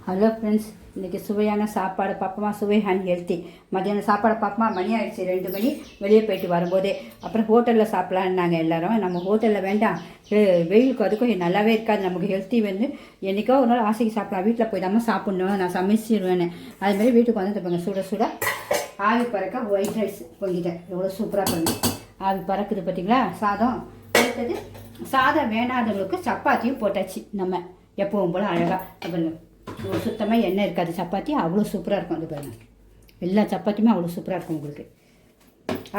Hello friends, இன்றைக்கி சுவையான சாப்பாடு பார்ப்போமா? சுவை அண்ட் ஹெல்த்தி. மத்தியானம் சாப்பாடு பார்ப்போமா? மணி ஆகிடுச்சு 2 மணி. வெளியே போயிட்டு வரும்போதே அப்புறம் ஹோட்டலில் சாப்பிட்லான்னாங்க எல்லோரும். நம்ம ஹோட்டலில் வேண்டாம், வெயிலுக்கு அதுக்கும் நல்லாவே இருக்காது, நமக்கு ஹெல்த்தி வந்து என்றைக்கோ ஒரு நாள் ஆசைக்கு சாப்பிடலாம், வீட்டில் போய் தான் சாப்பிட்ணும், நான் சமைச்சிடுவேன்னு. அதுமாதிரி வீட்டுக்கு வந்து பாருங்க, சுட சுட ஆவி பறக்க ஒயிட் ரைஸ் பொங்கிட்டேன். எவ்வளோ சூப்பராக பண்ணுங்க, ஆவி பறக்குது பார்த்தீங்களா சாதம். அடுத்தது சாதம் வேணாதவங்களுக்கு சப்பாத்தியும் போட்டாச்சு. நம்ம எப்பவும் போல் அழகாக பாருங்க, சுத்தமாக எண்ணெய் இருக்காது. சப்பாத்தி அவ்வளோ சூப்பராக இருக்கும். அது பாருங்கள், எல்லா சப்பாத்தியுமே அவ்வளோ சூப்பராக இருக்கும் உங்களுக்கு.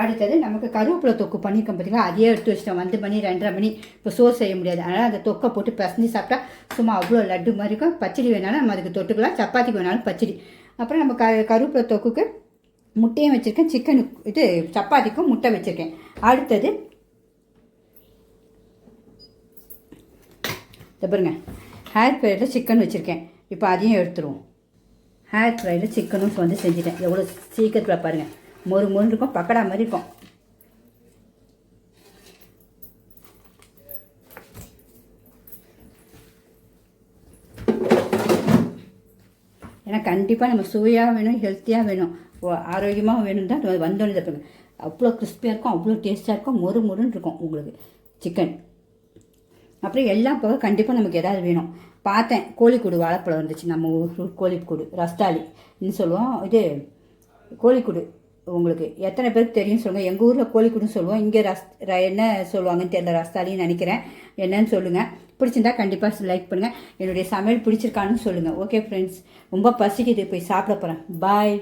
அடுத்தது நமக்கு கருவேப்பிலை தொக்கு பண்ணியிருக்கோம் பார்த்தீங்களா, அதையே எடுத்து வச்சிட்டோம். 2 மணி 2:30 மணி இப்போ சோறு செய்ய முடியாது, அதனால் அந்த தொக்கை போட்டு பிசைஞ்சு சாப்பிட்டா சும்மா அவ்வளோ லட்டு மாதிரி இருக்கும். பச்சடி வேணாலும் நம்ம அதுக்கு தொட்டுக்கலாம், சப்பாத்திக்கு வேணாலும் பச்சடி. அப்புறம் நம்ம கருவேப்பிலை தொக்குக்கு முட்டையும் வச்சுருக்கேன், சிக்கனு இது சப்பாத்திக்கும் முட்டை வச்சுருக்கேன். அடுத்தது பாருங்க, ஹேர் ஃப்ரையில் சிக்கன் வச்சுருக்கேன். இப்போ அதையும் எடுத்துருவோம். ஹேர் ஃப்ரையில் சிக்கனும் வந்து செஞ்சுட்டேன். எவ்வளோ சீக்கிரத்தில் பாருங்கள், மொறு மொறு இருக்கும், பக்கடா மாதிரி இருக்கும். ஏன்னா கண்டிப்பாக நம்ம சுவையாக வேணும், ஹெல்த்தியாக வேணும், ஆரோக்கியமாக வேணும் தான் வந்தோன்னு தப்புங்க. அவ்வளோ கிறிஸ்பியாக இருக்கும், அவ்வளோ டேஸ்ட்டாக இருக்கும், மொறு மொறுன்னு இருக்கும் உங்களுக்கு சிக்கன். அப்புறம் எல்லாம் போக கண்டிப்பாக நமக்கு எதாவது வேணும். பார்த்தேன், கோழிக்கூடு வாழைப்பழம் வந்துச்சு. நம்ம ஊர் கோழிக்கூடு ரஸ்தாலின்னு சொல்லுவோம். இது கோழிக்கூடு உங்களுக்கு எத்தனை பேருக்கு தெரியும் சொல்லுங்கள். எங்கள் ஊரில் கோழிக்கூடுன்னு சொல்லுவோம், இங்கே என்ன சொல்லுவாங்கன்னு தெரியல, ரஸ்தாலின்னு நினைக்கிறேன். என்னன்னு சொல்லுங்கள். பிடிச்சிருந்தா கண்டிப்பாக லைக் பண்ணுங்கள். என்னுடைய சமையல் பிடிச்சிருக்கான்னு சொல்லுங்கள். ஓகே ஃப்ரெண்ட்ஸ், ரொம்ப பசிக்குது, போய் சாப்பிட போகிறேன். பாய்.